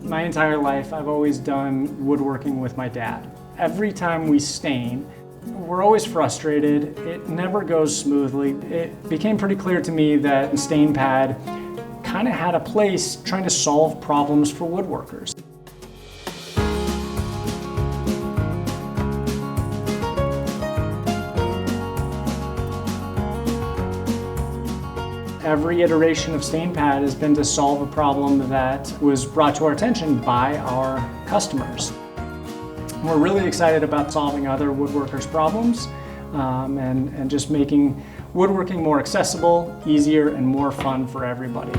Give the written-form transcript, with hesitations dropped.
My entire life, I've always done woodworking with my dad. Every time we stain, we're always frustrated. It never goes smoothly. It became pretty clear to me that the stain pad kind of had a place trying to solve problems for woodworkers. Every iteration of stain pad has been to solve a problem that was brought to our attention by our customers. We're really excited about solving other woodworkers' problems and just making woodworking more accessible, easier, and more fun for everybody.